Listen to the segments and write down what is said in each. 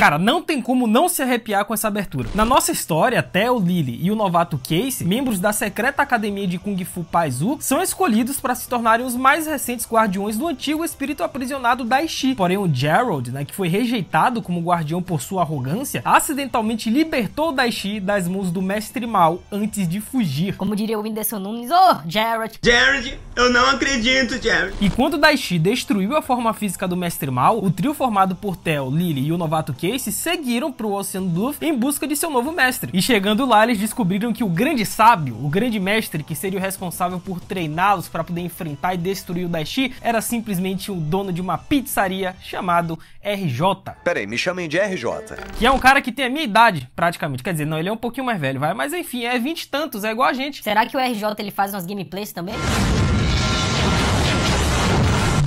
Cara, não tem como não se arrepiar com essa abertura. Na nossa história, Theo, Lily e o novato Casey, membros da secreta academia de Kung Fu Paizu, são escolhidos para se tornarem os mais recentes guardiões do antigo espírito aprisionado Daishi. Porém, o Gerald, né, que foi rejeitado como guardião por sua arrogância, acidentalmente libertou Daishi das mãos do mestre Mal antes de fugir. Como diria o Whindersson Nunes, Gerald. Gerald, eu não acredito, Gerald. E quando Daishi destruiu a forma física do mestre Mal, o trio formado por Theo, Lily e o novato Casey seguiram para o Oceano Bluff em busca de seu novo mestre. E chegando lá, eles descobriram que o grande sábio, o grande mestre que seria o responsável por treiná-los para poder enfrentar e destruir o Daishi, era simplesmente o dono de uma pizzaria chamado RJ. Peraí, me chamem de RJ. Que é um cara que tem a minha idade, praticamente. Quer dizer, não, ele é um pouquinho mais velho, vai. Mas enfim, é 20 e tantos, é igual a gente. Será que o RJ ele faz umas gameplays também?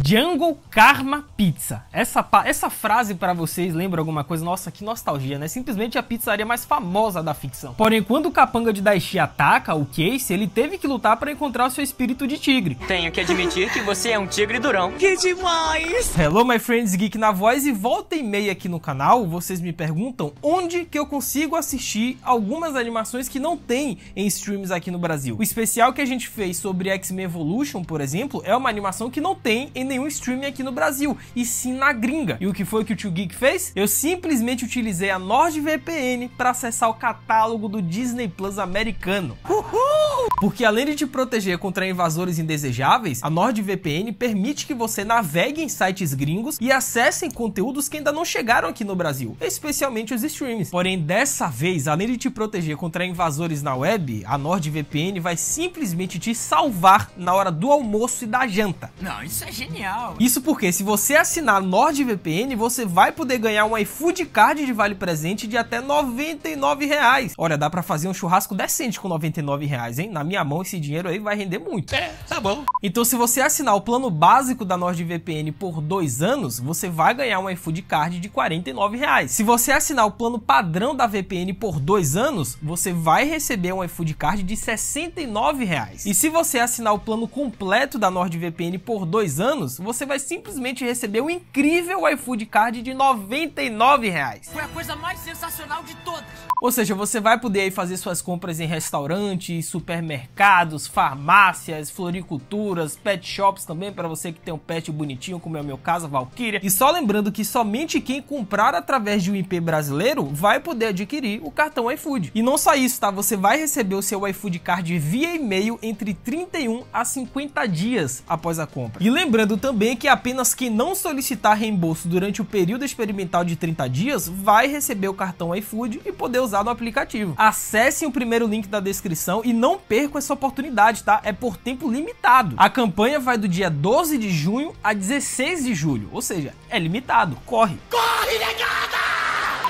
Jungle Karma Pizza. Essa frase pra vocês lembra alguma coisa? Nossa, que nostalgia, né? Simplesmente a pizzaria mais famosa da ficção. Porém, quando o capanga de Daishi ataca o Casey, ele teve que lutar para encontrar o seu espírito de tigre. Tenho que admitir que você é um tigre durão. Que demais! Hello, my friends, Geek na voz, e volta e meia aqui no canal, vocês me perguntam onde que eu consigo assistir algumas animações que não tem em streams aqui no Brasil. O especial que a gente fez sobre X-Men Evolution, por exemplo, é uma animação que não tem em nenhum streaming aqui no Brasil, e sim na gringa. E o que foi que o Tio Geek fez? Eu simplesmente utilizei a NordVPN para acessar o catálogo do Disney Plus americano. Uhul! Porque além de te proteger contra invasores indesejáveis, a NordVPN permite que você navegue em sites gringos e acesse conteúdos que ainda não chegaram aqui no Brasil, especialmente os streams. Porém, dessa vez, além de te proteger contra invasores na web, a NordVPN vai simplesmente te salvar na hora do almoço e da janta. Não, isso é genial. Isso porque se você assinar NordVPN, você vai poder ganhar um iFood Card de vale presente de até R$99. Olha, dá pra fazer um churrasco decente com R$99, hein? Na minha mão esse dinheiro aí vai render muito. É, tá bom. Então se você assinar o plano básico da NordVPN por 2 anos, você vai ganhar um iFood Card de R$49. Se você assinar o plano padrão da VPN por 2 anos, você vai receber um iFood Card de R$69. E se você assinar o plano completo da NordVPN por 2 anos, você vai simplesmente receber um incrível iFood Card de R$99. Foi a coisa mais sensacional de todas. Ou seja, você vai poder aí fazer suas compras em restaurantes, supermercados, farmácias, floriculturas, pet shops também, para você que tem um pet bonitinho, como é o meu caso, a Valkyria. E só lembrando que somente quem comprar através de um IP brasileiro vai poder adquirir o cartão iFood. E não só isso, tá? Você vai receber o seu iFood Card via e-mail entre 31 a 50 dias após a compra. E lembrando também que apenas quem não solicitar reembolso durante o período experimental de 30 dias vai receber o cartão iFood e poder usar no aplicativo. Acessem o primeiro link da descrição e não percam essa oportunidade, tá? É por tempo limitado. A campanha vai do dia 12 de junho a 16 de julho, ou seja, é limitado. Corre! Corre, negada!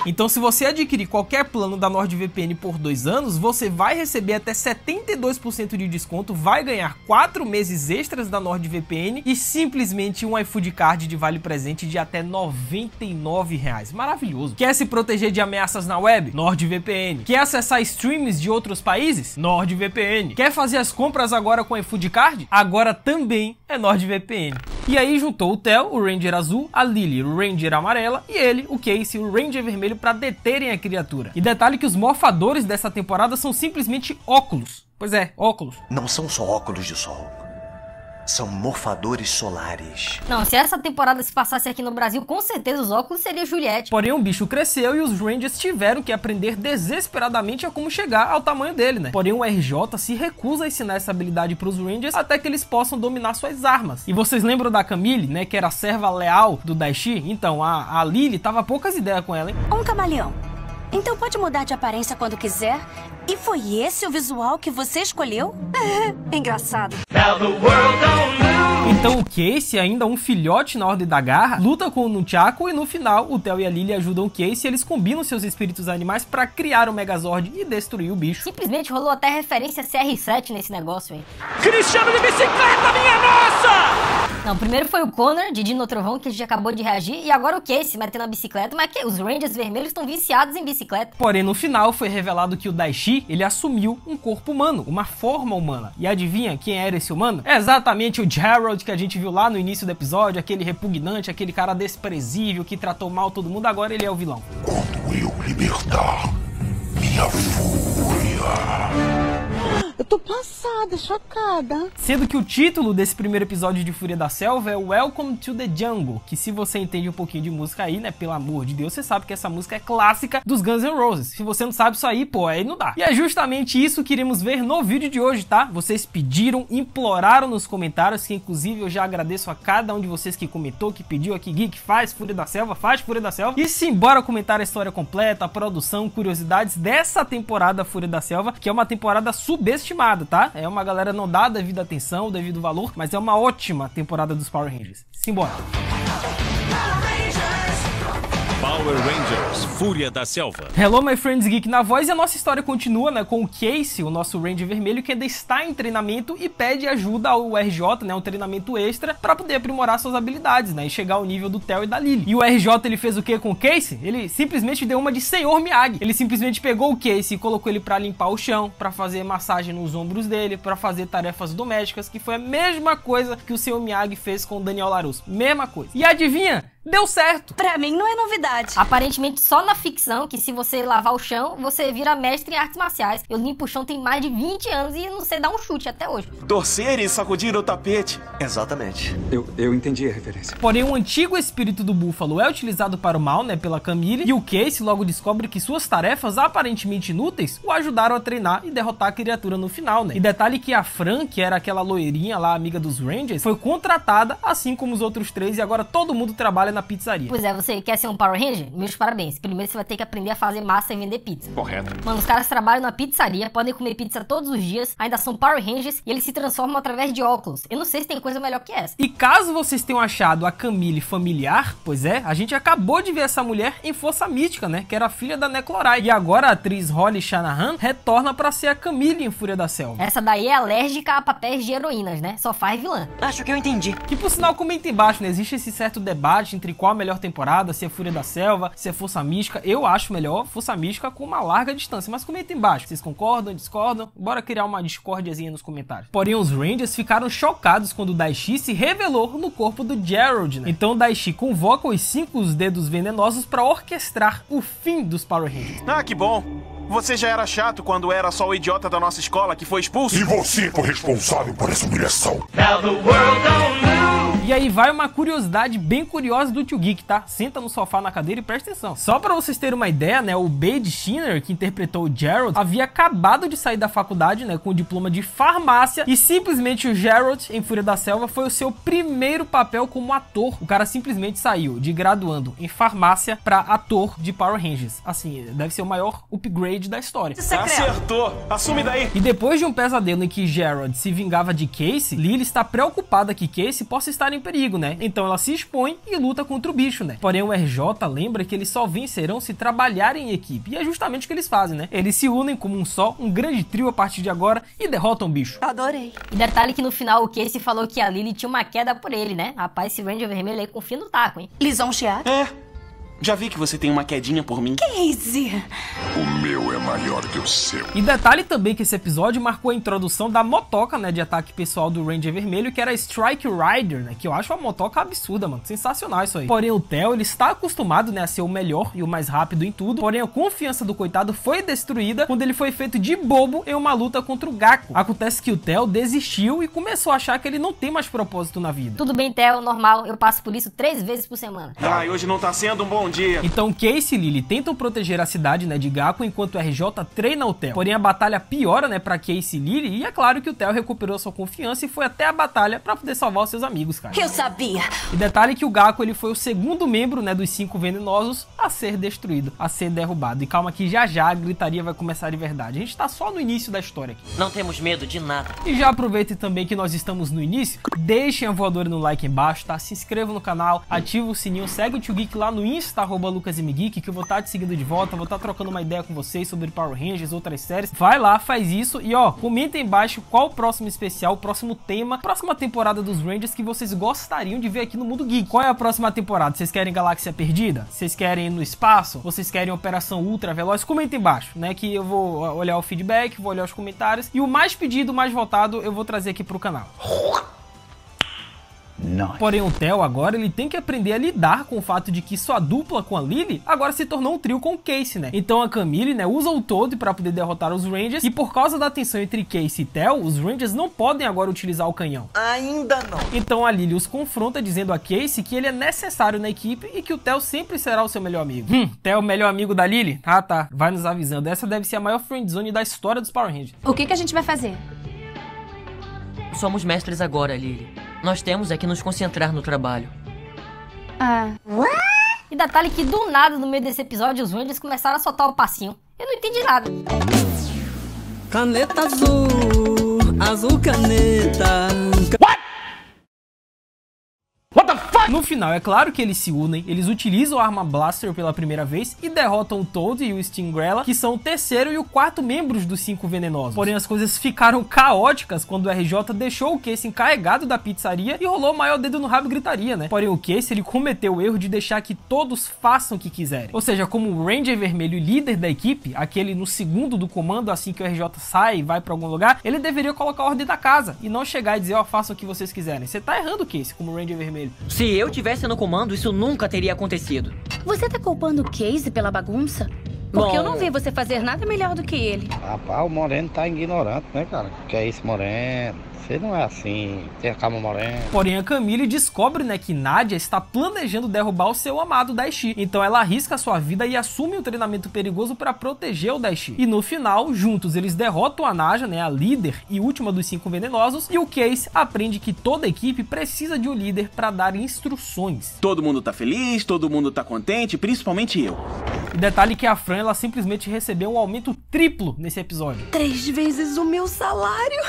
Então, se você adquirir qualquer plano da NordVPN por 2 anos, você vai receber até 72% de desconto, vai ganhar 4 meses extras da NordVPN e simplesmente um iFood Card de vale presente de até R$99. Maravilhoso. Quer se proteger de ameaças na web? NordVPN. Quer acessar streams de outros países? NordVPN. Quer fazer as compras agora com iFood Card? Agora também é NordVPN. E aí juntou o Theo, o Ranger azul, a Lily, o Ranger amarela, e ele, o Casey, o Ranger vermelho, para deterem a criatura. E detalhe que os morfadores dessa temporada são simplesmente óculos. Pois é, óculos. Não são só óculos de sol. São morfadores solares. Não, se essa temporada se passasse aqui no Brasil, com certeza os óculos seriam Juliette. Porém, o bicho cresceu e os Rangers tiveram que aprender desesperadamente a como chegar ao tamanho dele, né? Porém, o RJ se recusa a ensinar essa habilidade para os Rangers até que eles possam dominar suas armas. E vocês lembram da Camille, né? Que era a serva leal do Daishi? Então, a Lily tava poucas ideias com ela, hein? Um camaleão. Então pode mudar de aparência quando quiser? E foi esse o visual que você escolheu? Engraçado. Então o Casey, ainda um filhote na Ordem da Garra, luta com o Nunchaku e no final o Theo e a Lily ajudam o Casey e eles combinam seus espíritos animais para criar o Megazord e destruir o bicho. Simplesmente rolou até referência CR7 nesse negócio aí. Cristiano de bicicleta, minha nossa! Não, primeiro foi o Connor, de Dino Trovão, que a gente acabou de reagir, e agora o Casey metendo a bicicleta, mas que os Rangers vermelhos estão viciados em bicicleta. Porém, no final foi revelado que o Daishi, ele assumiu um corpo humano, uma forma humana. E adivinha quem era esse humano? É exatamente o Gerald que a gente viu lá no início do episódio, aquele repugnante, aquele cara desprezível que tratou mal todo mundo, agora ele é o vilão. Quando eu libertar minha fúria... Eu tô passada, chocada. Sendo que o título desse primeiro episódio de Fúria da Selva é Welcome to the Jungle, que se você entende um pouquinho de música aí, né, pelo amor de Deus, você sabe que essa música é clássica dos Guns N' Roses. Se você não sabe isso aí, pô, aí não dá. E é justamente isso que iremos ver no vídeo de hoje, tá? Vocês pediram, imploraram nos comentários, que inclusive eu já agradeço a cada um de vocês que comentou, que pediu aqui, Geek, faz Fúria da Selva, faz Fúria da Selva. E simbora comentar a história completa, a produção, curiosidades dessa temporada Fúria da Selva, que é uma temporada subestimada, tá? É uma galera não dá devido atenção, devido valor, mas é uma ótima temporada dos Power Rangers. Simbora! Power Rangers, Fúria da Selva. Hello, my friends, Geek na voz, e a nossa história continua, né, com o Casey, o nosso Ranger vermelho, que ainda está em treinamento e pede ajuda ao RJ, né, um treinamento extra, para poder aprimorar suas habilidades, né, e chegar ao nível do Theo e da Lily. E o RJ, ele fez o que com o Casey? Ele simplesmente deu uma de Senhor Miyagi. Ele simplesmente pegou o Casey e colocou ele para limpar o chão, para fazer massagem nos ombros dele, para fazer tarefas domésticas, que foi a mesma coisa que o Senhor Miyagi fez com o Daniel LaRusso. Mesma coisa. E adivinha? Deu certo! Pra mim não é novidade. Aparentemente só na ficção, que se você lavar o chão, você vira mestre em artes marciais. Eu limpo o chão tem mais de 20 anos e não sei dar um chute até hoje. Torcer e sacudir o tapete. Exatamente. Eu entendi a referência. Porém, o antigo espírito do búfalo é utilizado para o mal, né, pela Camille, e o Casey logo descobre que suas tarefas aparentemente inúteis o ajudaram a treinar e derrotar a criatura no final, né. E detalhe que a Fran, que era aquela loirinha lá, amiga dos Rangers, foi contratada, assim como os outros três, e agora todo mundo trabalha na pizzaria. Pois é, você quer ser um Power Ranger? Meus parabéns. Primeiro você vai ter que aprender a fazer massa e vender pizza. Correto. Mano, os caras trabalham na pizzaria, podem comer pizza todos os dias, ainda são Power Rangers e eles se transformam através de óculos. Eu não sei se tem coisa melhor que essa. E caso vocês tenham achado a Camille familiar, pois é, a gente acabou de ver essa mulher em Força Mística, né, que era filha da Neclorai. E agora a atriz Holly Shanahan retorna pra ser a Camille em Fúria da Selva. Essa daí é alérgica a papéis de heroínas, né? Só faz vilã. Acho que eu entendi. Que por sinal, comenta embaixo, né, existe esse certo debate entre qual a melhor temporada, se é Fúria da Selva, se é Força Mística. Eu acho melhor Força Mística com uma larga distância, mas comenta embaixo, vocês concordam, discordam? Bora criar uma discórdiazinha nos comentários. Porém, os Rangers ficaram chocados quando o Daishi se revelou no corpo do Gerald, né? Então o Daishi convoca os 5 dedos venenosos para orquestrar o fim dos Power Rangers. Ah, que bom. Você já era chato quando era só o idiota da nossa escola que foi expulso? E você foi responsável por essa humilhação. E aí vai uma curiosidade bem curiosa do Tio Geek, tá? Senta no sofá na cadeira e presta atenção. Só pra vocês terem uma ideia, né? O Bade Shinner, que interpretou o Gerald, havia acabado de sair da faculdade, né? Com o diploma de farmácia. E simplesmente o Gerald, em Fúria da Selva, foi o seu primeiro papel como ator. O cara simplesmente saiu de graduando em farmácia pra ator de Power Rangers. Assim, deve ser o maior upgrade da história. Acertou! Assume daí! E depois de um pesadelo em que Gerald se vingava de Casey, Lily está preocupada que Casey possa estar em perigo, né? Então ela se expõe e luta contra o bicho, né? Porém o RJ lembra que eles só vencerão se trabalharem em equipe. E é justamente o que eles fazem, né? Eles se unem como um só, um grande trio a partir de agora e derrotam o bicho. Adorei. E detalhe que no final o Casey falou que a Lily tinha uma queda por ele, né? Rapaz, esse Ranger vermelho aí confia no taco, hein? Lisonjeado? É. Já vi que você tem uma quedinha por mim. Casey. O meu é maior que o seu. E detalhe também que esse episódio marcou a introdução da motoca, né, de ataque pessoal do Ranger Vermelho, que era a Strike Rider, né, que eu acho uma motoca absurda, mano, sensacional isso aí. Porém o Theo, ele está acostumado, né, a ser o melhor e o mais rápido em tudo, porém a confiança do coitado foi destruída quando ele foi feito de bobo em uma luta contra o Gaku. Acontece que o Theo desistiu e começou a achar que ele não tem mais propósito na vida. Tudo bem, Theo, normal, eu passo por isso 3 vezes por semana. Ai, hoje não tá sendo um bom dia. Então Casey e Lily tentam proteger a cidade, né, de Gaku, enquanto o RJ treina o Theo. Porém a batalha piora, né, pra Casey e Lily, e é claro que o Theo recuperou sua confiança e foi até a batalha pra poder salvar os seus amigos, cara. Eu sabia. E detalhe que o Gaku, ele foi o segundo membro, né, dos 5 venenosos a ser destruído, a ser derrubado. E calma que já já a gritaria vai começar de verdade. A gente tá só no início da história aqui. Não temos medo de nada. E já aproveitem também que nós estamos no início, deixem a voadora no like embaixo, tá? Se inscrevam no canal, ativa o sininho, segue o Tio Geek lá no Insta Insta, @LucasMGeek, que eu vou estar te seguindo de volta, vou estar trocando uma ideia com vocês sobre Power Rangers, outras séries. Vai lá, faz isso e ó, comenta aí embaixo qual o próximo especial, o próximo tema, próxima temporada dos Rangers que vocês gostariam de ver aqui no Mundo Geek. Qual é a próxima temporada? Vocês querem Galáxia Perdida? Vocês querem ir no espaço? Vocês querem Operação Ultra Veloz? Comenta aí embaixo, né, que eu vou olhar o feedback, vou olhar os comentários e o mais pedido, o mais votado, eu vou trazer aqui pro canal. Não. Porém, o Theo agora ele tem que aprender a lidar com o fato de que sua dupla com a Lily agora se tornou um trio com o Casey, né? Então a Camille, né, usa o Toad para poder derrotar os Rangers e por causa da tensão entre Casey e Theo, os Rangers não podem agora utilizar o canhão. Ainda não. Então a Lily os confronta dizendo a Casey que ele é necessário na equipe e que o Theo sempre será o seu melhor amigo. Theo, melhor amigo da Lily? Ah, tá. Vai nos avisando. Essa deve ser a maior friendzone da história dos Power Rangers. O que a gente vai fazer? Somos mestres agora, Lily. Nós temos é que nos concentrar no trabalho. E detalhe que do nada, no meio desse episódio, os Rangers começaram a soltar o passinho. Eu não entendi nada. Caneta azul, azul caneta. No final, é claro que eles se unem, eles utilizam a arma Blaster pela primeira vez e derrotam o Toad e o Stingrella, que são o terceiro e o quarto membros dos 5 venenosos. Porém, as coisas ficaram caóticas quando o RJ deixou o Casey encarregado da pizzaria e rolou o maior dedo no rabo e gritaria, né? Porém, o Casey, ele cometeu o erro de deixar que todos façam o que quiserem. Ou seja, como o Ranger vermelho e líder da equipe, aquele no segundo do comando, assim que o RJ sai e vai pra algum lugar, ele deveria colocar a ordem da casa e não chegar e dizer, ó, façam o que vocês quiserem. Você tá errando, Casey, como Ranger vermelho. Se eu tivesse no comando, isso nunca teria acontecido. Você tá culpando o Casey pela bagunça? Porque eu não vi você fazer nada melhor do que ele. Rapaz, o Moreno tá ignorante, né, cara? Que é isso, Moreno? Você não é assim, tem a calma morena. Porém, a Camille descobre, né, que Nadia está planejando derrubar o seu amado Daishi. Então ela arrisca a sua vida e assume um treinamento perigoso para proteger o Daishi. E no final, juntos, eles derrotam a Nadia, né, a líder e última dos 5 venenosos, e o Casey aprende que toda a equipe precisa de um líder para dar instruções. Todo mundo tá feliz, todo mundo tá contente, principalmente eu. E detalhe que a Fran, ela simplesmente recebeu um aumento triplo nesse episódio. 3 vezes o meu salário.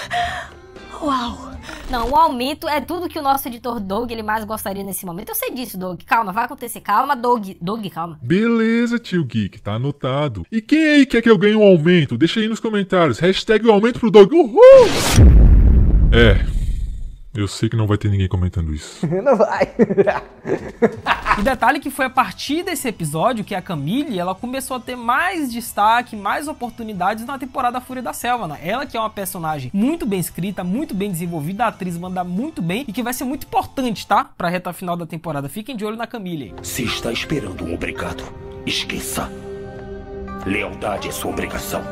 Uau! Não, o aumento é tudo que o nosso editor Doug ele mais gostaria nesse momento. Eu sei disso, Doug. Calma, vai acontecer. Calma, Doug. Doug, calma. Beleza, tio Geek, tá anotado. E quem aí quer que eu ganhe um aumento? Deixa aí nos comentários. Hashtag o aumento pro Doug. Uhul! Eu sei que não vai ter ninguém comentando isso. Não vai. E detalhe que foi a partir desse episódio que a Camille, ela começou a ter mais destaque, mais oportunidades na temporada Fúria da Selva, né? Ela que é uma personagem muito bem escrita, muito bem desenvolvida, a atriz manda muito bem e que vai ser muito importante, tá? Pra reta final da temporada. Fiquem de olho na Camille aí. Se está esperando um obrigado, esqueça. Lealdade é sua obrigação.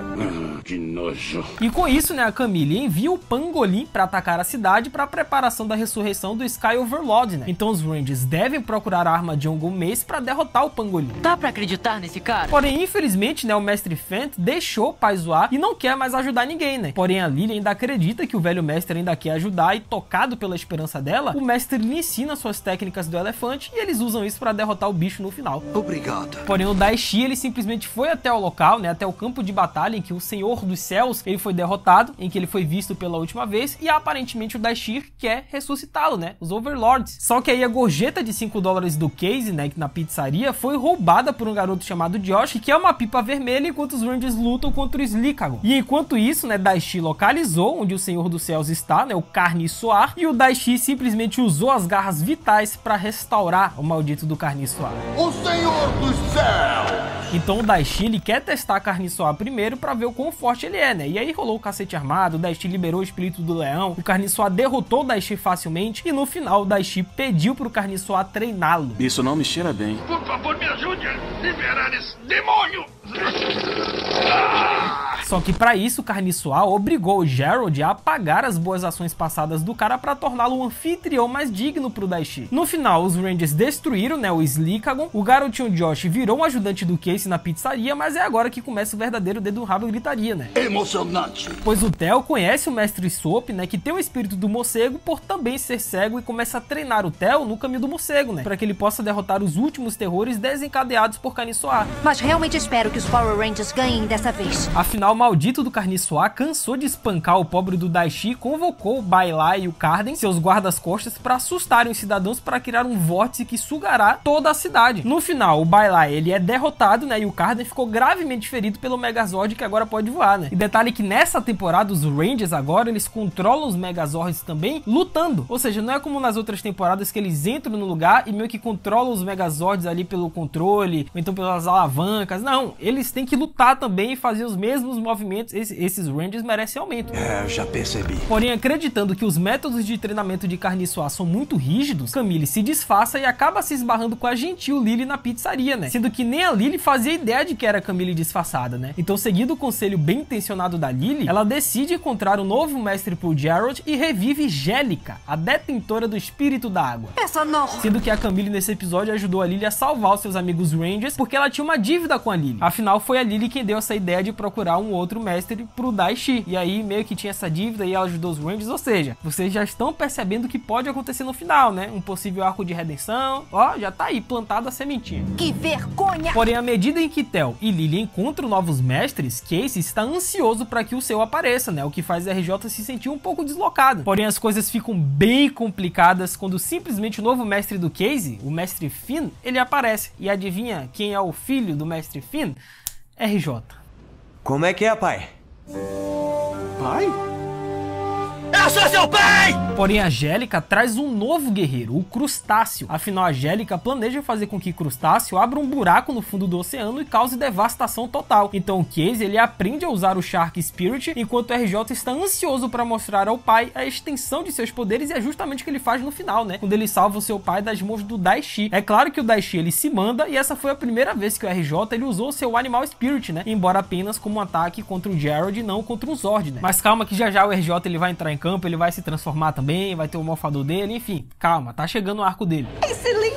Que nojo. E com isso, né, a Camille envia o Pangolin pra atacar a cidade pra preparação da ressurreição do Sky Overlord, né? Então os Rangers devem procurar a arma Jungle Mace pra derrotar o Pangolin. Dá pra acreditar nesse cara? Porém, infelizmente, né, o Mestre Fent deixou o pai zoar e não quer mais ajudar ninguém, né? Porém, a Lily ainda acredita que o velho mestre ainda quer ajudar e, tocado pela esperança dela, o mestre lhe ensina suas técnicas do elefante e eles usam isso pra derrotar o bicho no final. Obrigado. Porém, o Daishi, ele simplesmente foi até o local, né, até o campo de batalha em que o Senhor dos Céus, ele foi derrotado, em que ele foi visto pela última vez, e aparentemente o Daishi quer ressuscitá-lo, né, os Overlords. Só que aí a gorjeta de $5 do Casey, né, na pizzaria, foi roubada por um garoto chamado Josh, que é uma pipa vermelha, enquanto os Rangers lutam contra o Slickagon. E enquanto isso, né, Daishi localizou onde o Senhor dos Céus está, né, o Carniçoar, e o Daishi simplesmente usou as garras vitais para restaurar o maldito do Carniçoar. O Senhor dos Céus! Então o Daishi, ele quer testar a Carniçoar primeiro pra ver o quão forte ele é, né? E aí rolou o cacete armado, o Daishi liberou o espírito do leão, o Carniçoar derrotou o Daishi facilmente e no final o Daishi pediu pro Carniçoar treiná-lo. Isso não me cheira bem. Por favor, me ajude a liberar esse demônio! Só que pra isso o Carniçoar obrigou o Gerald a apagar as boas ações passadas do cara pra torná-lo um anfitrião mais digno pro Daishi. No final, os Rangers destruíram, né, o Slickagon, o garotinho Josh virou um ajudante do Casey na pizzaria, mas é agora que começa o verdadeiro dedo no rabo e gritaria, né? Emocionante! Pois o Theo conhece o Mestre Soap, né, que tem o espírito do morcego por também ser cego e começa a treinar o Theo no caminho do morcego, né, pra que ele possa derrotar os últimos terrores desencadeados por Carniçoar. Mas realmente espero que os Power Rangers ganhem dessa vez. Afinal, maldito do Carniçoar cansou de espancar o pobre do Daishi, convocou o Bailai e o Carden, seus guardas-costas, para assustarem os cidadãos para criar um vórtice que sugará toda a cidade. No final, o Bailai ele é derrotado, né, e o Carden ficou gravemente ferido pelo Megazord, que agora pode voar, né. E detalhe que nessa temporada os Rangers agora eles controlam os Megazords também lutando, ou seja, não é como nas outras temporadas que eles entram no lugar e meio que controlam os Megazords ali pelo controle, ou então pelas alavancas. Não, eles têm que lutar também e fazer os mesmos movimentos. Esses Rangers merecem aumento. Eu já percebi. Porém, acreditando que os métodos de treinamento de Carniçoar são muito rígidos, Camille se disfarça e acaba se esbarrando com a gentil Lily na pizzaria, né? Sendo que nem a Lily fazia ideia de que era Camille disfarçada, né? Então, seguindo o conselho bem intencionado da Lily, ela decide encontrar um novo mestre pro Geralt e revive Jélica, a detentora do espírito da água. Essa não. Sendo que a Camille nesse episódio ajudou a Lily a salvar os seus amigos Rangers porque ela tinha uma dívida com a Lily. Afinal, foi a Lily quem deu essa ideia de procurar um outro mestre pro Daishi. E aí, meio que tinha essa dívida e ela ajudou os Rangers, ou seja, vocês já estão percebendo o que pode acontecer no final, né? Um possível arco de redenção. Ó, já tá aí, plantada a sementinha. Que vergonha! Porém, à medida em que Tel e Lily encontram novos mestres, Casey está ansioso para que o seu apareça, né? O que faz a RJ se sentir um pouco deslocado. Porém, as coisas ficam bem complicadas quando simplesmente o novo mestre do Casey, o mestre Finn, ele aparece. E adivinha quem é o filho do mestre Finn? RJ. Como é que é, pai? Pai? Eu sou seu pai! Porém, a Jélica traz um novo guerreiro, o Crustáceo. Afinal, a Jélica planeja fazer com que Crustáceo abra um buraco no fundo do oceano e cause devastação total. Então, o Casey, ele aprende a usar o Shark Spirit, enquanto o RJ está ansioso para mostrar ao pai a extensão de seus poderes, e é justamente o que ele faz no final, né? Quando ele salva o seu pai das mãos do Daishi. É claro que o Daishi, ele se manda, e essa foi a primeira vez que o RJ, ele usou o seu Animal Spirit, né? Embora apenas como um ataque contra o Geralt e não contra um Zord, né? Mas calma que já já o RJ, ele vai entrar em campo, ele vai se transformar também, vai ter o morfador dele, enfim, calma, tá chegando o arco dele. Excelente!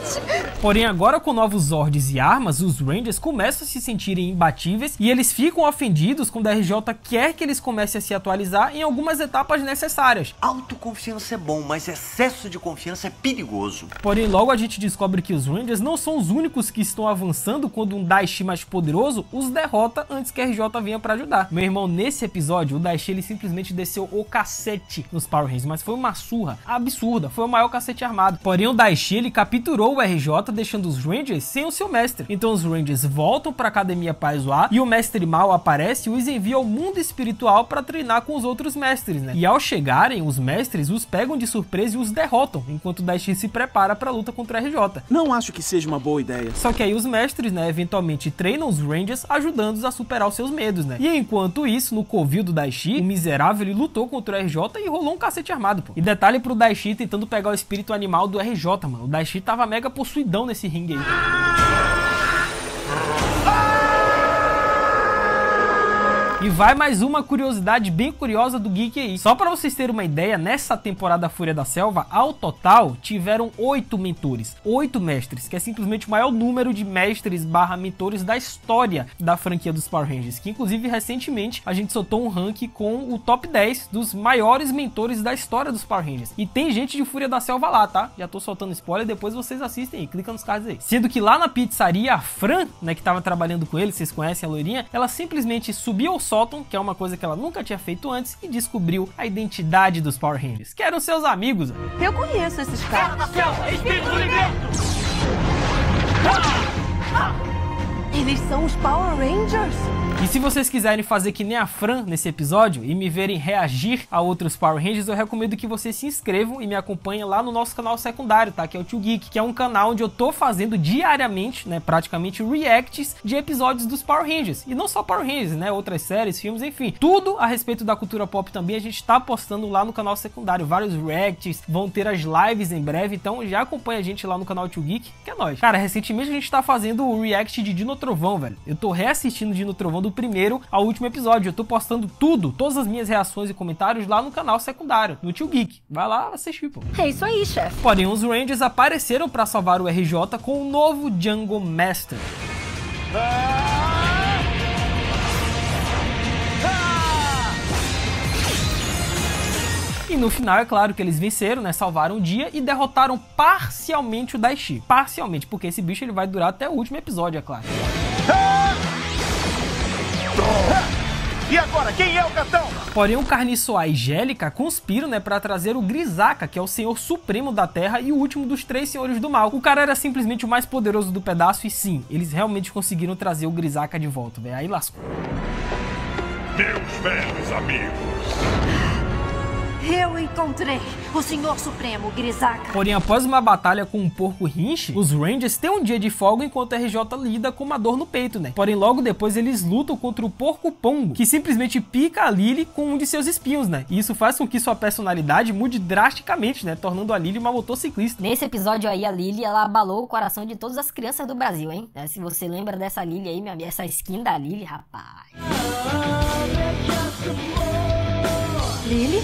Porém, agora com novos Zords e armas, os Rangers começam a se sentirem imbatíveis e eles ficam ofendidos quando a RJ quer que eles comecem a se atualizar em algumas etapas necessárias. Autoconfiança é bom, mas excesso de confiança é perigoso. Porém, logo a gente descobre que os Rangers não são os únicos que estão avançando quando um Daishi mais poderoso os derrota antes que a RJ venha pra ajudar. Meu irmão, nesse episódio, o Daishi, ele simplesmente desceu o cacete nos Power Rangers, mas foi uma surra absurda, foi o maior cacete armado. Porém, o Daishi, ele capturou o RJ, deixando os Rangers sem o seu mestre. Então os Rangers voltam pra Academia Paizoá e o Mestre Mal aparece e os envia ao mundo espiritual pra treinar com os outros mestres, né? E ao chegarem, os mestres os pegam de surpresa e os derrotam, enquanto o Daishi se prepara pra luta contra o RJ. Não acho que seja uma boa ideia. Só que aí os mestres, né, eventualmente treinam os Rangers, ajudando-os a superar os seus medos, né? E enquanto isso, no covil do Daishi, o miserável, ele lutou contra o RJ e rolou um cacete armado, pô. E detalhe pro Daishi tentando pegar o espírito animal do RJ, mano. O Daishi tava mega possuidão nesse ringue aí. E vai mais uma curiosidade bem curiosa do Geek aí. Só para vocês terem uma ideia, nessa temporada Fúria da Selva, ao total, tiveram 8 mentores. 8 mestres, que é simplesmente o maior número de mestres / mentores da história da franquia dos Power Rangers. Que inclusive, recentemente, a gente soltou um ranking com o top 10 dos maiores mentores da história dos Power Rangers. E tem gente de Fúria da Selva lá, tá? Já tô soltando spoiler, depois vocês assistem aí, clica nos cards aí. Sendo que lá na pizzaria, a Fran, né, que tava trabalhando com ele, vocês conhecem a loirinha, ela simplesmente subiu ao sótão, que é uma coisa que ela nunca tinha feito antes, e descobriu a identidade dos Power Rangers, que eram seus amigos. Eu conheço esses caras. Eles são os Power Rangers? E se vocês quiserem fazer que nem a Fran nesse episódio e me verem reagir a outros Power Rangers, eu recomendo que vocês se inscrevam e me acompanhem lá no nosso canal secundário, tá? Que é o Tio Geek, que é um canal onde eu tô fazendo diariamente, né, praticamente reacts de episódios dos Power Rangers. E não só Power Rangers, né, outras séries, filmes, enfim. Tudo a respeito da cultura pop também a gente tá postando lá no canal secundário. Vários reacts, vão ter as lives em breve, então já acompanha a gente lá no canal Tio Geek, que é nóis. Cara, recentemente a gente tá fazendo o react de Dino Trovão, velho. Eu tô reassistindo Dino Trovão do primeiro ao último episódio. Eu tô postando tudo, todas as minhas reações e comentários lá no canal secundário, no Tio Geek. Vai lá assistir, pô. É isso aí, chefe. Porém, os Rangers apareceram pra salvar o RJ com um novo Jungle Master. E no final, é claro que eles venceram, né? Salvaram o dia e derrotaram parcialmente o Daishi. Parcialmente, porque esse bicho ele vai durar até o último episódio, é claro. E agora, quem é o gatão? Porém, o Carniçoar e Gélica conspiram, né, pra trazer o Grisaca, que é o Senhor Supremo da Terra e o último dos 3 Senhores do Mal. O cara era simplesmente o mais poderoso do pedaço e sim, eles realmente conseguiram trazer o Grisaca de volta, velho. Aí lascou. Meus velhos amigos. Eu encontrei o Senhor Supremo, Grisaca. Porém, após uma batalha com um porco Rinche, os Rangers têm um dia de folga enquanto a RJ lida com uma dor no peito, né? Porém, logo depois eles lutam contra o porco Pongo, que simplesmente pica a Lily com um de seus espinhos, né? E isso faz com que sua personalidade mude drasticamente, né? Tornando a Lily uma motociclista. Nesse episódio aí, a Lily, ela abalou o coração de todas as crianças do Brasil, hein? Se você lembra dessa Lily aí, essa skin da Lily, rapaz. Lily?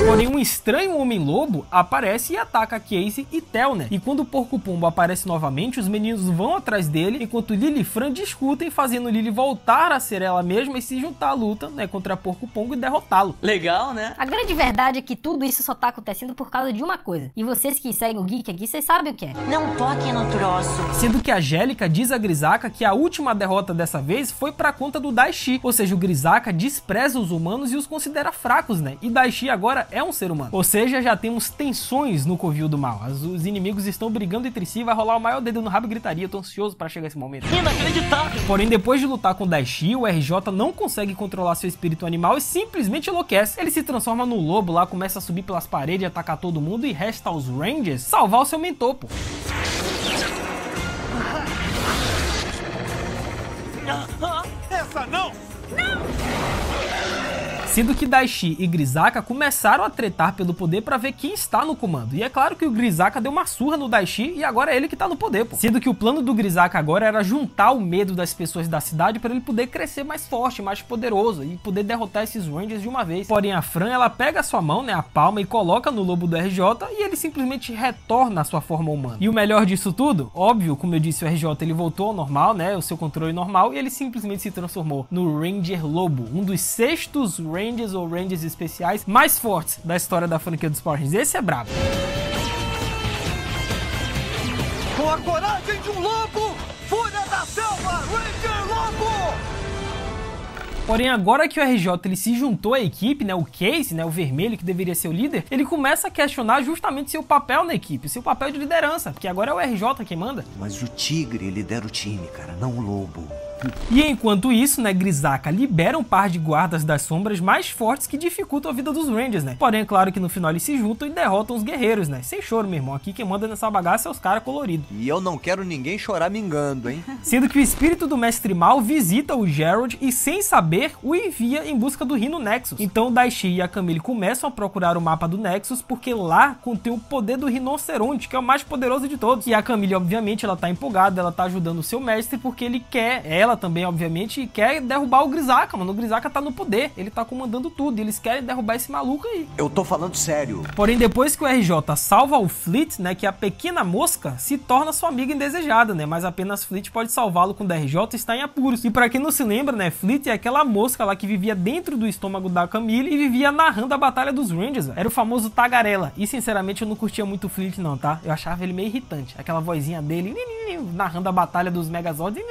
Porém, um estranho homem-lobo aparece e ataca Casey e Tel, né? E quando o Porco-Pombo aparece novamente, os meninos vão atrás dele, enquanto Lily e Fran discutem, fazendo Lily voltar a ser ela mesma e se juntar à luta, né, contra Porco-Pombo e derrotá-lo. Legal, né? A grande verdade é que tudo isso só tá acontecendo por causa de uma coisa. E vocês que seguem o Geek aqui, vocês sabem o que é. Não toque no troço. Sendo que a Gélica diz a Grisaca que a última derrota dessa vez foi pra conta do Daishi, ou seja, o Grisaca despreza os humanos e os considera fracos, né? E Daishi agora é um ser humano. Ou seja, já temos tensões no Covil do Mal. Os inimigos estão brigando entre si, vai rolar o maior dedo no rabo e gritaria. Eu tô ansioso pra chegar esse momento. Inacreditável! Porém, depois de lutar com o Daishi, o RJ não consegue controlar seu espírito animal e simplesmente enlouquece. Ele se transforma no lobo lá, começa a subir pelas paredes, atacar todo mundo e resta aos Rangers salvar o seu mentor, pô. Essa não! Sendo que Daishi e Grisaca começaram a tretar pelo poder pra ver quem está no comando. E é claro que o Grisaca deu uma surra no Daishi e agora é ele que tá no poder, pô. Sendo que o plano do Grisaca agora era juntar o medo das pessoas da cidade pra ele poder crescer mais forte, mais poderoso e poder derrotar esses Rangers de uma vez. Porém, a Fran, ela pega a sua mão, né, a palma, e coloca no lobo do RJ e ele simplesmente retorna à sua forma humana. E o melhor disso tudo, óbvio, como eu disse, o RJ ele voltou ao normal, né, o seu controle normal, e ele simplesmente se transformou no Ranger Lobo, um dos 6º Rangers ou Rangers especiais mais fortes da história da franquia dos Power Rangers. Esse é brabo. Com a coragem de um lobo, Fúria da Selva, Ranger Lobo! Porém, agora que o RJ ele se juntou à equipe, né, o Casey, né, o vermelho que deveria ser o líder, ele começa a questionar justamente seu papel na equipe, seu papel de liderança, porque agora é o RJ quem manda. Mas o tigre lidera o time, cara, não o lobo. E enquanto isso, né, Grisaca libera um par de guardas das sombras mais fortes que dificultam a vida dos Rangers, né? Porém, é claro que no final eles se juntam e derrotam os guerreiros, né? Sem choro, meu irmão. Aqui quem manda nessa bagaça é os caras coloridos. E eu não quero ninguém chorar mingando, hein? Sendo que o espírito do Mestre Mal visita o Gerald e, sem saber, o envia em busca do Rhino Nexus. Então, o Daishi e a Camille começam a procurar o mapa do Nexus, porque lá contém o poder do Rinoceronte, que é o mais poderoso de todos. E a Camille, obviamente, ela tá empolgada, ela tá ajudando o seu mestre, porque ele quer, ela também, obviamente, quer derrubar o Grisaca, mano. O Grisaca tá no poder, ele tá comandando tudo, e eles querem derrubar esse maluco aí. Eu tô falando sério. Porém, depois que o RJ salva o Fleet, né, que a pequena mosca se torna sua amiga indesejada, né, mas apenas Fleet pode salvá-lo quando o RJ está em apuros. E pra quem não se lembra, né, Fleet é aquela mosca lá que vivia dentro do estômago da Camille e vivia narrando a batalha dos Rangers, véio. Era o famoso tagarela. E, sinceramente, eu não curtia muito o Fleet, não, tá? Eu achava ele meio irritante. Aquela vozinha dele, narrando a batalha dos Megazords.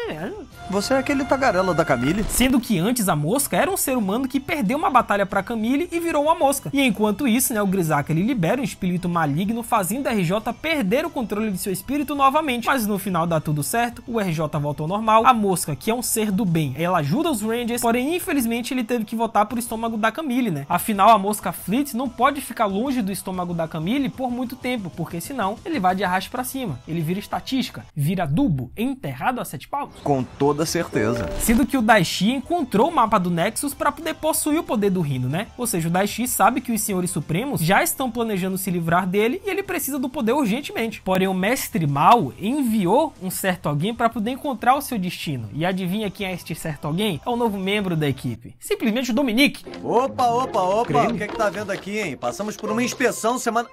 Você é aquele tagarela da Camille? Sendo que antes a mosca era um ser humano que perdeu uma batalha pra Camille e virou uma mosca. E enquanto isso, né, o Grisaca ele libera um espírito maligno, fazendo a RJ perder o controle de seu espírito novamente. Mas no final dá tudo certo, o RJ volta ao normal. A mosca, que é um ser do bem, ela ajuda os Rangers, porém infelizmente ele teve que voltar pro estômago da Camille, né? Afinal, a mosca Fleet não pode ficar longe do estômago da Camille por muito tempo, porque senão ele vai de arrasto pra cima. Ele vira estatística, vira adubo, enterrado a 7 paus. Com toda certeza. Sendo que o Daishi encontrou o mapa do Nexus para poder possuir o poder do Rhino, né? Ou seja, o Daishi sabe que os Senhores Supremos já estão planejando se livrar dele e ele precisa do poder urgentemente. Porém, o Mestre Mal enviou um certo alguém para poder encontrar o seu destino. E adivinha quem é este certo alguém? É o novo membro da equipe. Simplesmente o Dominique. Opa, o que é que tá vendo aqui, hein? Passamos por uma inspeção semana...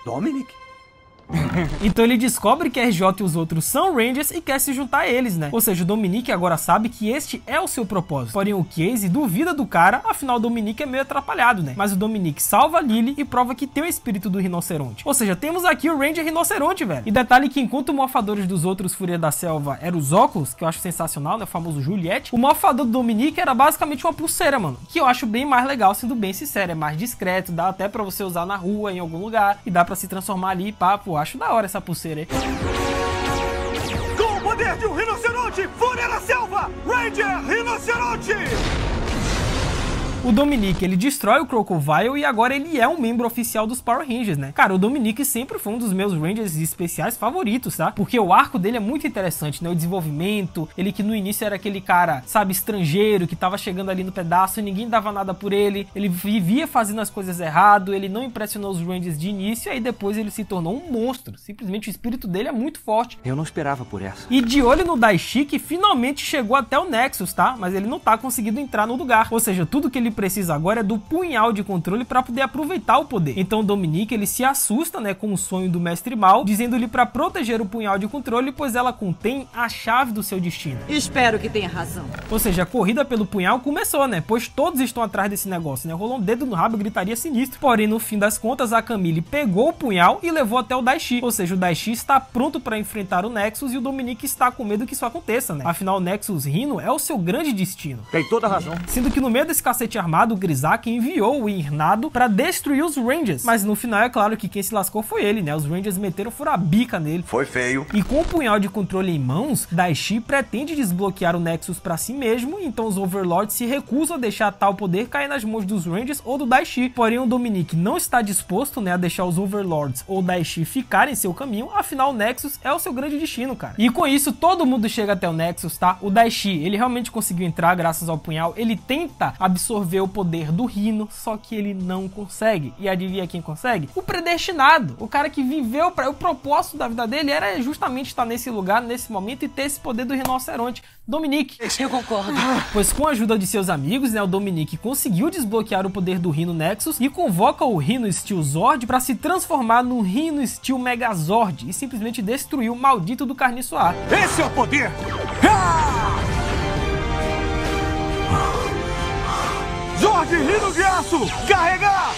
Dominic? Então ele descobre que a RJ e os outros são Rangers e quer se juntar a eles, né? Ou seja, o Dominique agora sabe que este é o seu propósito. Porém, o Casey duvida do cara, afinal o Dominique é meio atrapalhado, né? Mas o Dominique salva a Lily e prova que tem o espírito do rinoceronte. Ou seja, temos aqui o Ranger rinoceronte, velho. E detalhe que enquanto morfadores dos outros Fúria da Selva eram os óculos, que eu acho sensacional, né? O famoso Juliette. O morfador do Dominique era basicamente uma pulseira, mano. Que eu acho bem mais legal, sendo bem sincero. É mais discreto, dá até pra você usar na rua, em algum lugar. E dá pra se transformar ali, papo. Acho da hora essa pulseira aí. Com o poder de um rinoceronte, Fúria da Selva, Ranger Rinoceronte! O Dominique, ele destrói o Crocodile e agora ele é um membro oficial dos Power Rangers, né? Cara, o Dominique sempre foi um dos meus Rangers especiais favoritos, tá? Porque o arco dele é muito interessante, né? O desenvolvimento, ele que no início era aquele cara, sabe, estrangeiro, que tava chegando ali no pedaço e ninguém dava nada por ele. Ele vivia fazendo as coisas errado, ele não impressionou os Rangers de início e aí depois ele se tornou um monstro. Simplesmente o espírito dele é muito forte. Eu não esperava por essa. E de olho no Daishi, que finalmente chegou até o Nexus, tá? Mas ele não tá conseguindo entrar no lugar. Ou seja, tudo que ele precisa agora é do punhal de controle para poder aproveitar o poder. Então o Dominique, ele se assusta, né, com o sonho do Mestre Mal, dizendo-lhe para proteger o punhal de controle, pois ela contém a chave do seu destino. Espero que tenha razão. Ou seja, a corrida pelo punhal começou, né, pois todos estão atrás desse negócio, né, rolou um dedo no rabo e gritaria sinistro. Porém, no fim das contas, a Camille pegou o punhal e levou até o Daishi. Ou seja, o Daishi está pronto para enfrentar o Nexus e o Dominique está com medo que isso aconteça, né. Afinal, o Nexus Rhino é o seu grande destino. Tem toda a razão. Sendo que no meio desse cacete armado, o Grizzak enviou o Irnado para destruir os Rangers. Mas no final é claro que quem se lascou foi ele, né? Os Rangers meteram furabica nele. Foi feio. E com o punhal de controle em mãos, Daishi pretende desbloquear o Nexus para si mesmo, então os Overlords se recusam a deixar tal poder cair nas mãos dos Rangers ou do Daishi. Porém, o Dominique não está disposto, né, a deixar os Overlords ou Daishi ficarem em seu caminho, afinal o Nexus é o seu grande destino, cara. E com isso, todo mundo chega até o Nexus, tá? O Daishi, ele realmente conseguiu entrar graças ao punhal, ele tenta absorver o poder do Rhino, só que ele não consegue. E adivinha quem consegue? O predestinado, o cara que viveu para o propósito da vida dele era justamente estar nesse lugar, nesse momento e ter esse poder do rinoceronte. Dominique. Eu concordo. Pois com a ajuda de seus amigos, né, o Dominique conseguiu desbloquear o poder do Rhino Nexus e convoca o Rhino Steel Zord para se transformar no Rhino Steel Megazord e simplesmente destruir o maldito do Carniçoar. Esse é o poder! Zord Rhino de Aço, carregar!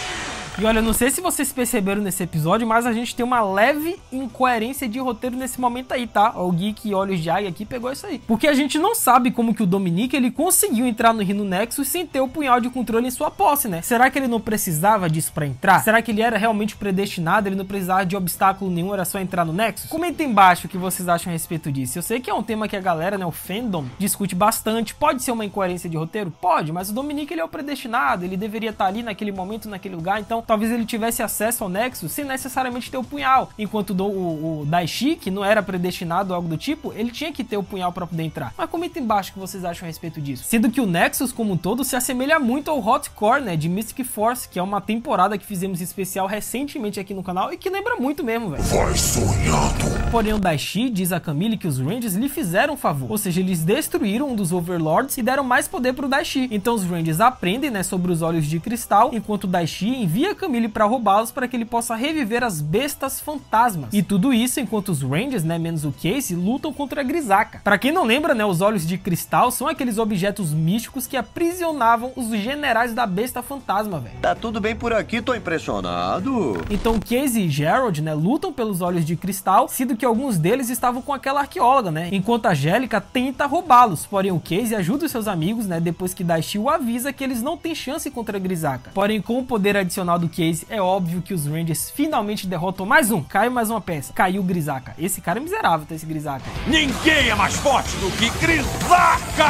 E olha, não sei se vocês perceberam nesse episódio, mas a gente tem uma leve incoerência de roteiro nesse momento aí, tá? O Geek Olhos de Águia aqui pegou isso aí. Porque a gente não sabe como que o Dominique, ele conseguiu entrar no Rhino Nexus sem ter o punhal de controle em sua posse, né? Será que ele não precisava disso pra entrar? Será que ele era realmente predestinado? Ele não precisava de obstáculo nenhum, era só entrar no Nexus? Comenta aí embaixo o que vocês acham a respeito disso. Eu sei que é um tema que a galera, né, o fandom, discute bastante. Pode ser uma incoerência de roteiro? Pode, mas o Dominique, ele é o predestinado, ele deveria estar ali naquele momento, naquele lugar, então talvez ele tivesse acesso ao Nexus sem necessariamente ter o punhal, enquanto o Daishi, que não era predestinado ou algo do tipo, ele tinha que ter o punhal para poder entrar. Mas comenta embaixo o que vocês acham a respeito disso. Sendo que o Nexus como um todo se assemelha muito ao Hot Core, né, de Mystic Force, que é uma temporada que fizemos especial recentemente aqui no canal e que lembra muito mesmo, velho. Vai sonhando. Porém, o Daishi diz a Camille que os Rangers lhe fizeram um favor, ou seja, eles destruíram um dos Overlords e deram mais poder pro Daishi. Então os Rangers aprendem, né, sobre os olhos de cristal, enquanto o Daishi envia a Camille para roubá-los para que ele possa reviver as bestas fantasmas. E tudo isso enquanto os Rangers, né, menos o Casey, lutam contra a Grizzaka. Para quem não lembra, né, os olhos de cristal são aqueles objetos místicos que aprisionavam os generais da besta fantasma, velho. Tá tudo bem por aqui, tô impressionado. Então Casey e Gerald, né, lutam pelos olhos de cristal, sendo que alguns deles estavam com aquela arqueóloga, né, enquanto a Angélica tenta roubá-los. Porém o Casey ajuda os seus amigos, né, depois que Daishi o avisa que eles não têm chance contra a Grizzaka. Porém, com o poder adicional do Casey, é óbvio que os Rangers finalmente derrotam mais um. Caiu mais uma peça. Caiu o Grizzaka. Esse cara é miserável, tá, esse Grizzaka. Ninguém é mais forte do que Grizzaka!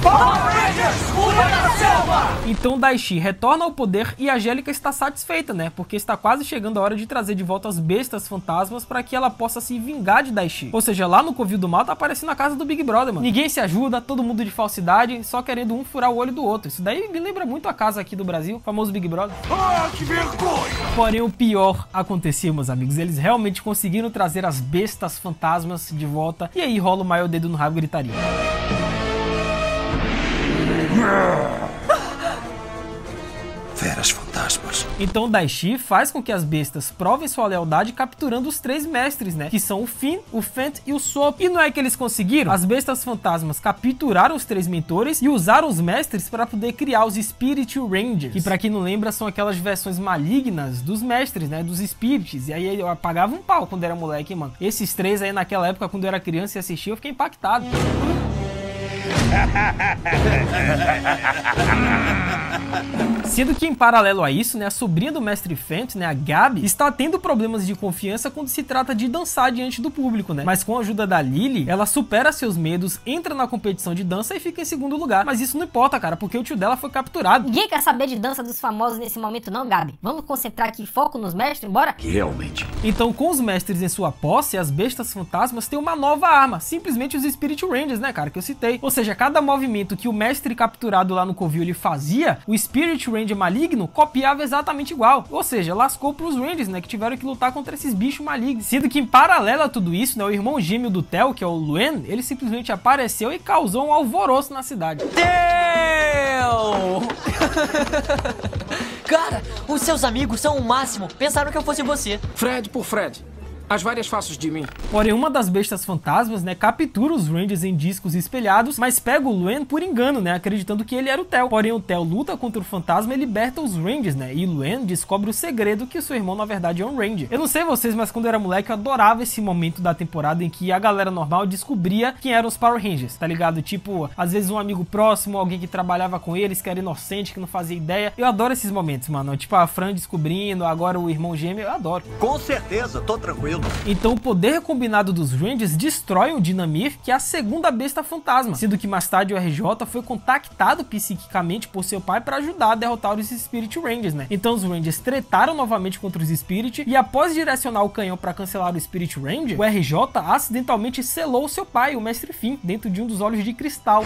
Power Rangers, Fúria da Selva! Então Daishi retorna ao poder e a Angélica está satisfeita, né? Porque está quase chegando a hora de trazer de volta as bestas fantasmas para que ela possa se vingar de Daishi. Ou seja, lá no Covil do Mal tá aparecendo a casa do Big Brother, mano. Ninguém se ajuda, todo mundo de falsidade, só querendo um furar o olho do outro. Isso daí me lembra muito a casa aqui do Brasil, o famoso Big Brother. Ah, que vergonha! Porém, o pior aconteceu, meus amigos. Eles realmente conseguiram trazer as bestas fantasmas de volta. E aí rola o maior dedo no rabo e gritaria. Feras fantasmas. Então o Daishi faz com que as bestas provem sua lealdade capturando os 3 mestres, né? Que são o Finn, o Fent e o Soap. E não é que eles conseguiram? As bestas fantasmas capturaram os 3 mentores e usaram os mestres para poder criar os Spirit Rangers, que pra quem não lembra são aquelas versões malignas dos mestres, né? Dos Spirits. E aí eu pagava um pau quando era moleque, mano. Esses 3 aí naquela época, quando eu era criança e assistia, eu fiquei impactado. Sendo que em paralelo a isso, né, a sobrinha do Mestre Fent, né, a Gabi, está tendo problemas de confiança quando se trata de dançar diante do público, né? Mas com a ajuda da Lily, ela supera seus medos, entra na competição de dança e fica em segundo lugar. Mas isso não importa, cara, porque o tio dela foi capturado. Ninguém quer saber de dança dos famosos nesse momento não, Gabi. Vamos concentrar aqui foco nos mestres, bora? Realmente. Então, com os mestres em sua posse, as bestas fantasmas têm uma nova arma, simplesmente os Spirit Rangers, né, cara, que eu citei. Ou seja, cada movimento que o mestre capturado lá no covil ele fazia, o Spirit Ranger maligno copiava exatamente igual. Ou seja, lascou pros Rangers, né, que tiveram que lutar contra esses bichos malignos. Sendo que em paralelo a tudo isso, né, o irmão gêmeo do Theo, que é o Luen, ele simplesmente apareceu e causou um alvoroço na cidade. Theo! Cara, os seus amigos são o máximo. Pensaram que eu fosse você. Fred por Fred. As várias faces de mim. Porém, uma das bestas fantasmas, né, captura os Rangers em discos espelhados, mas pega o Luen por engano, né, acreditando que ele era o Theo. Porém, o Theo luta contra o fantasma e liberta os Rangers, né, e Luen descobre o segredo que o seu irmão, na verdade, é um Ranger. Eu não sei vocês, mas quando eu era moleque, eu adorava esse momento da temporada em que a galera normal descobria quem eram os Power Rangers, tá ligado? Tipo, às vezes um amigo próximo, alguém que trabalhava com eles, que era inocente, que não fazia ideia. Eu adoro esses momentos, mano. Tipo, a Fran descobrindo, agora o irmão gêmeo, eu adoro. Com certeza, tô tranquilo. Então o poder combinado dos Rangers destrói o Dynamir, que é a segunda besta fantasma, sendo que mais tarde o RJ foi contactado psiquicamente por seu pai para ajudar a derrotar os Spirit Rangers, né? Então os Rangers tretaram novamente contra os Spirit e após direcionar o canhão para cancelar o Spirit Ranger, o RJ acidentalmente selou seu pai, o Mestre Finn, dentro de um dos olhos de cristal.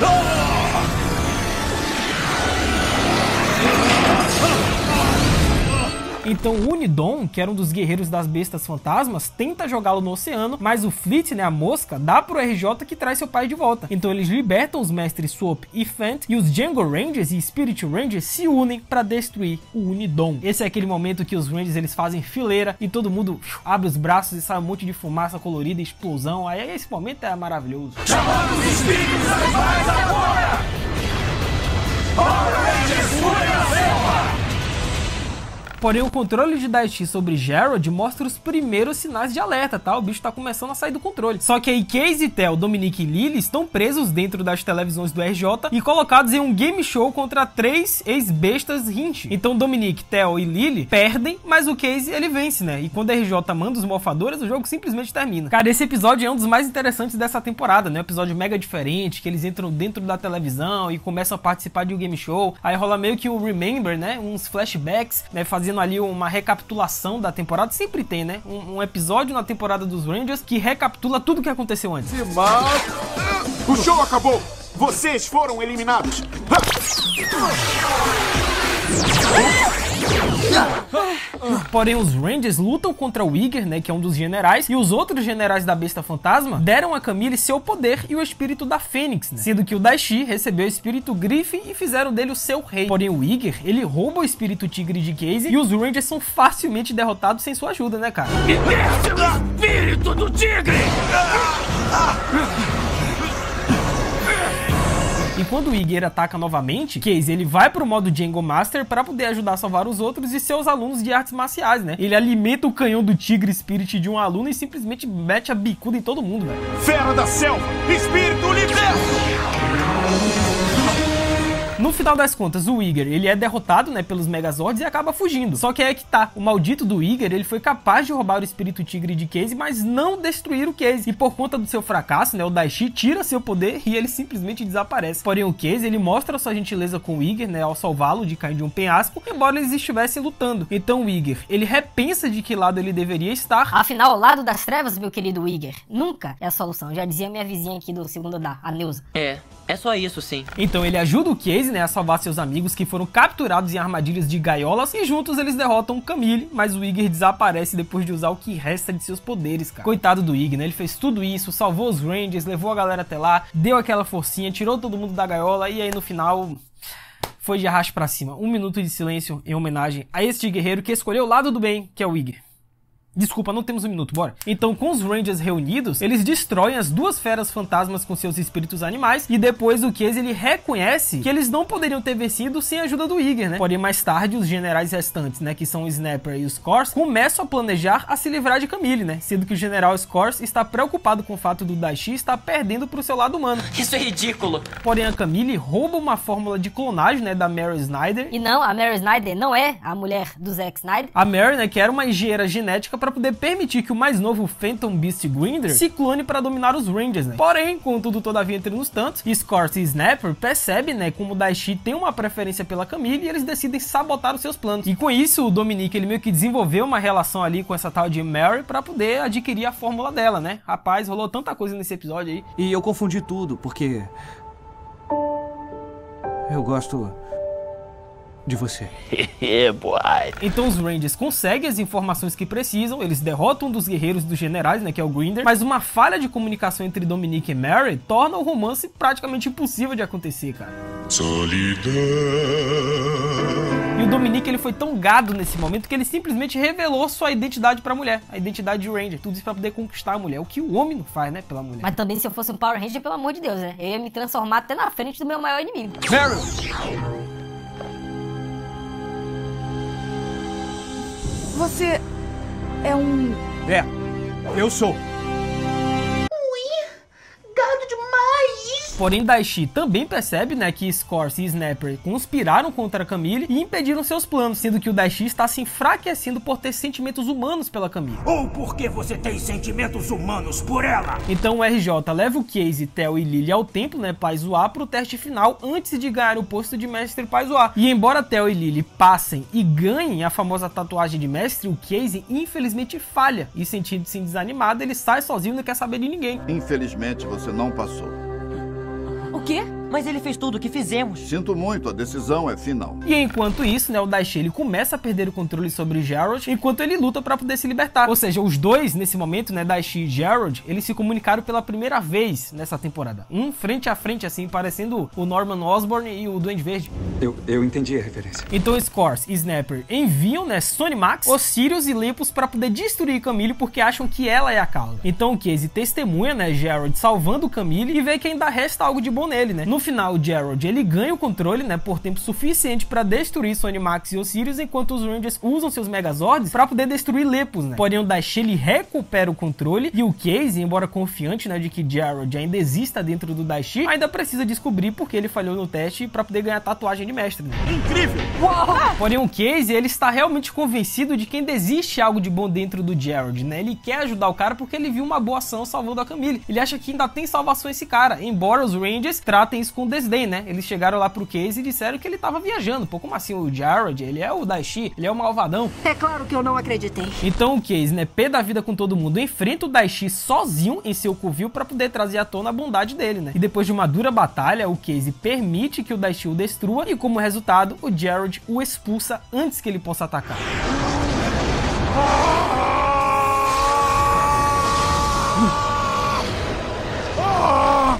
Então o Unidon, que era um dos guerreiros das bestas fantasmas, tenta jogá-lo no oceano, mas o Fleet, né, a mosca, dá pro RJ que traz seu pai de volta. Então eles libertam os mestres Swap e Fent, e os Django Rangers e Spirit Rangers se unem para destruir o Unidon. Esse é aquele momento que os Rangers eles fazem fileira e todo mundo abre os braços e sai um monte de fumaça colorida, explosão. Aí esse momento é maravilhoso. Chamamos os espíritos animais agora! Power Rangers Fúria da Selva! Porém, o controle de Daishi sobre Gerald mostra os primeiros sinais de alerta, tá? O bicho tá começando a sair do controle. Só que aí Casey, Theo, Dominique e Lily estão presos dentro das televisões do RJ e colocados em um game show contra 3 ex-bestas Hinch. Então Dominique, Theo e Lily perdem, mas o Casey ele vence, né? E quando o RJ manda os mofadores, o jogo simplesmente termina. Cara, esse episódio é um dos mais interessantes dessa temporada, né? Um episódio mega diferente, que eles entram dentro da televisão e começam a participar de um game show. Aí rola meio que um remember, né? Uns flashbacks, né? Fazendo ali uma recapitulação da temporada. Sempre tem, né? Um episódio na temporada dos Rangers que recapitula tudo o que aconteceu antes. O show acabou! Vocês foram eliminados! Porém, os Rangers lutam contra o Iger, né, que é um dos generais, e os outros generais da Besta Fantasma deram a Camille seu poder e o espírito da Fênix, né? Sendo que o Daishi recebeu o espírito Griffin e fizeram dele o seu rei. Porém, o Iger, ele rouba o espírito Tigre de Casey e os Rangers são facilmente derrotados sem sua ajuda, né, cara? E desce o espírito do tigre! E quando o Iger ataca novamente, Casey ele vai pro modo Django Master para poder ajudar a salvar os outros e seus alunos de artes marciais, né? Ele alimenta o canhão do Tigre Spirit de um aluno e simplesmente mete a bicuda em todo mundo, velho. Fera da selva, espírito liberto! No final das contas, o Iger, ele é derrotado, né, pelos Megazords e acaba fugindo. Só que é que tá, o maldito do Iger, ele foi capaz de roubar o espírito tigre de Casey, mas não destruir o Casey. E por conta do seu fracasso, né, o Daishi tira seu poder e ele simplesmente desaparece. Porém, o Casey, ele mostra sua gentileza com o Iger, né, ao salvá-lo de cair de um penhasco, embora eles estivessem lutando. Então o Iger, ele repensa de que lado ele deveria estar. Afinal, ao lado das trevas, meu querido Iger, nunca é a solução. Já dizia minha vizinha aqui do segundo andar, a Neuza. É só isso, sim. Então ele ajuda o Casey, né, a salvar seus amigos que foram capturados em armadilhas de gaiolas e juntos eles derrotam o Camille, mas o Iger desaparece depois de usar o que resta de seus poderes, cara. Coitado do Iger, né? Ele fez tudo isso, salvou os Rangers, levou a galera até lá, deu aquela forcinha, tirou todo mundo da gaiola e aí no final foi de arrasto pra cima. 1 minuto de silêncio em homenagem a este guerreiro que escolheu o lado do bem, que é o Ygg. Desculpa, não temos 1 minuto, bora. Então, com os Rangers reunidos, eles destroem as 2 feras fantasmas com seus espíritos animais, e depois o Case, ele reconhece que eles não poderiam ter vencido sem a ajuda do Ygg, né? Porém, mais tarde, os generais restantes, né, que são o Snapper e o Scorse, começam a planejar a se livrar de Camille, né? Sendo que o general Scorse está preocupado com o fato do Daishi estar perdendo pro seu lado humano. Isso é ridículo. Porém, a Camille rouba uma fórmula de clonagem, né, da Mary Snyder. E não, a Mary Snyder não é a mulher do Zack Snyder. A Mary, né, que era uma engenheira genética para poder permitir que o mais novo Phantom Beast Grinder se clone para dominar os Rangers, né? Porém, contudo, todavia, entre nos tantos, Scorse e Snapper percebem, né, como o Daishi tem uma preferência pela Camille e eles decidem sabotar os seus planos. E com isso, o Dominique, ele meio que desenvolveu uma relação ali com essa tal de Mary para poder adquirir a fórmula dela, né? Rapaz, rolou tanta coisa nesse episódio aí. E eu confundi tudo, porque eu gosto de você. Então os Rangers conseguem as informações que precisam, eles derrotam um dos guerreiros dos generais, né, que é o Grinder, mas uma falha de comunicação entre Dominique e Mary torna o romance praticamente impossível de acontecer, cara. Solidão. E o Dominique, ele foi tão gado nesse momento que ele simplesmente revelou sua identidade pra mulher, a identidade de Ranger, tudo isso pra poder conquistar a mulher, o que o homem não faz, né, pela mulher. Mas também se eu fosse um Power Ranger, pelo amor de Deus, né, eu ia me transformar até na frente do meu maior inimigo. Mary! Você é um... É, eu sou. Gado demais! Porém, Daishi também percebe, né, que Scorse e Snapper conspiraram contra a Camille e impediram seus planos, sendo que o Daishi está se enfraquecendo por ter sentimentos humanos pela Camille. Ou porque você tem sentimentos humanos por ela. Então o RJ leva o Case, Theo e Lily ao templo, né, Paizoá, pro teste final antes de ganhar o posto de mestre Paizoá. E embora Theo e Lily passem e ganhem a famosa tatuagem de mestre, o Case infelizmente falha e, sentindo-se desanimado, ele sai sozinho e não quer saber de ninguém. Infelizmente você não passou. O quê? Mas ele fez tudo o que fizemos. Sinto muito, a decisão é final. E enquanto isso, né, o Daishi, ele começa a perder o controle sobre Gerald, enquanto ele luta pra poder se libertar. Ou seja, os dois, nesse momento, né, Daishi e Gerald, eles se comunicaram pela primeira vez nessa temporada. Um frente a frente, assim, parecendo o Norman Osborn e o Duende Verde. Eu entendi a referência. Então Scorse e Snapper enviam, né, Sony Max, Osiris e Lepus pra poder destruir Camille porque acham que ela é a causa. Então o Case testemunha, né, Gerald salvando Camille e vê que ainda resta algo de bom nele, né. No final, o Gerald, ele ganha o controle, né, por tempo suficiente para destruir Sony Max e Osiris, enquanto os Rangers usam seus Megazords para poder destruir Lepus, né. Porém, o Daishi, ele recupera o controle e o Case, embora confiante, né, de que Gerald ainda exista dentro do Daishi, ainda precisa descobrir porque ele falhou no teste para poder ganhar a tatuagem de mestre, né. Incrível! Uau! Porém, o Case, ele está realmente convencido de que ainda existe algo de bom dentro do Gerald, né. Ele quer ajudar o cara porque ele viu uma boa ação salvando a Camille. Ele acha que ainda tem salvação esse cara, embora os Rangers tratem isso com desdém, né? Eles chegaram lá pro Case e disseram que ele tava viajando. Pô, como assim o Gerald? Ele é o Daishi, ele é o malvadão. É claro que eu não acreditei. Então o Case, né, pé da vida com todo mundo, enfrenta o Daishi sozinho em seu covil pra poder trazer à tona a bondade dele, né? E depois de uma dura batalha, o Case permite que o Daishi o destrua e, como resultado, o Gerald o expulsa antes que ele possa atacar.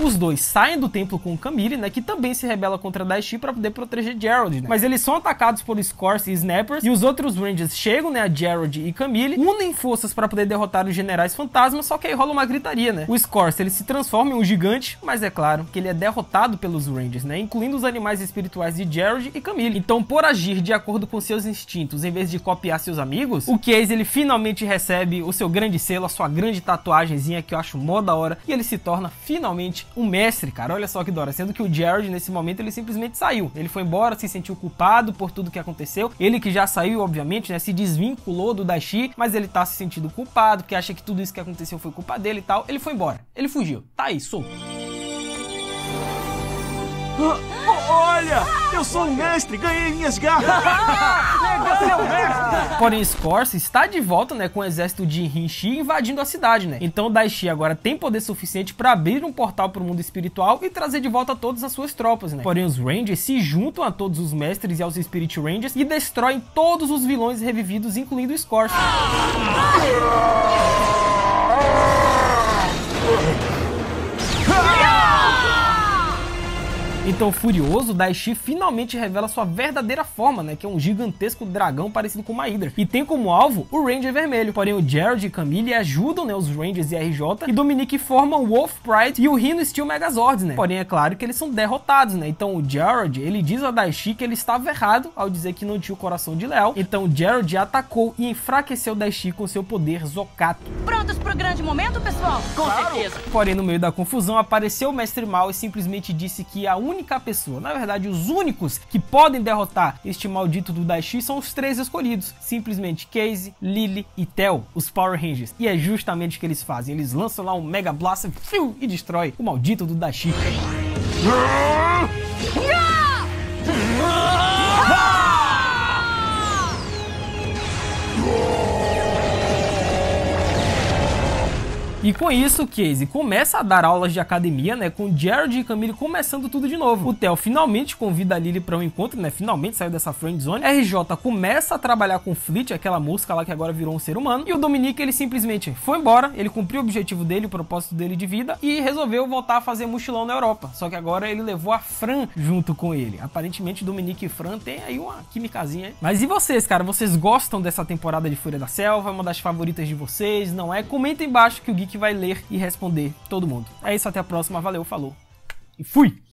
Os dois saem do templo com Camille, né, que também se rebela contra Daishi para poder proteger Gerald, né? Mas eles são atacados por Scorse e Snappers, e os outros Rangers chegam, né, a Gerald e Camille, unem forças para poder derrotar os generais fantasmas, só que aí rola uma gritaria, né? O Scorse, ele se transforma em um gigante, mas é claro que ele é derrotado pelos Rangers, né, incluindo os animais espirituais de Gerald e Camille. Então, por agir de acordo com seus instintos, em vez de copiar seus amigos, o Case, ele finalmente recebe o seu grande selo, a sua grande tatuagemzinha, que eu acho mó da hora, e ele se torna finalmente um mestre, cara. Olha só que da hora. Sendo que o Gerald, nesse momento, ele simplesmente saiu. Ele foi embora, se sentiu culpado por tudo que aconteceu. Ele que já saiu, obviamente, né, se desvinculou do Daishi, mas ele tá se sentindo culpado, porque acha que tudo isso que aconteceu foi culpa dele e tal. Ele foi embora. Ele fugiu. Tá aí, solto. Olha! Eu sou um mestre! Ganhei minhas garras! Você é um mestre! Porém, Scorse está de volta, né, com o exército de Rinchi invadindo a cidade, né? Então, Daishi agora tem poder suficiente para abrir um portal para o mundo espiritual e trazer de volta todas as suas tropas, né? Porém, os Rangers se juntam a todos os mestres e aos Spirit Rangers e destroem todos os vilões revividos, incluindo o Scorse. Então, furioso, Daishi finalmente revela sua verdadeira forma, né, que é um gigantesco dragão parecido com uma Hydra, e tem como alvo o Ranger vermelho. Porém, o Gerald e Camille ajudam, né, os Rangers e RJ, e Dominique formam o Wolf Pride e o Rhino Steel Megazords, né. Porém, é claro que eles são derrotados, né. Então, o Gerald, ele diz a Daishi que ele estava errado ao dizer que não tinha o coração de leal. Então, o Gerald atacou e enfraqueceu Daishi com seu poder Zokato. Prontos pro grande momento, pessoal? Com certeza. Porém, no meio da confusão, apareceu o Mestre Mal e simplesmente disse que a única pessoa, na verdade, os únicos que podem derrotar este maldito do Daishi são os 3 escolhidos. Simplesmente Casey, Lily e Tel, os Power Rangers. E é justamente o que eles fazem. Eles lançam lá um Mega Blaster e destrói o maldito do Daishi. E com isso, Casey começa a dar aulas de academia, né, com Gerald e Camille começando tudo de novo. O Theo finalmente convida a Lily para um encontro, né, finalmente saiu dessa friend zone. RJ começa a trabalhar com Fleet, aquela mosca lá que agora virou um ser humano. E o Dominique, ele simplesmente foi embora, ele cumpriu o objetivo dele, o propósito dele de vida, e resolveu voltar a fazer mochilão na Europa. Só que agora ele levou a Fran junto com ele. Aparentemente, Dominique e Fran tem aí uma quimicazinha. Mas e vocês, cara? Vocês gostam dessa temporada de Fúria da Selva? É uma das favoritas de vocês? Não é? Comenta aí embaixo que o Geek vai ler e responder todo mundo. É isso, até a próxima, valeu, falou e fui!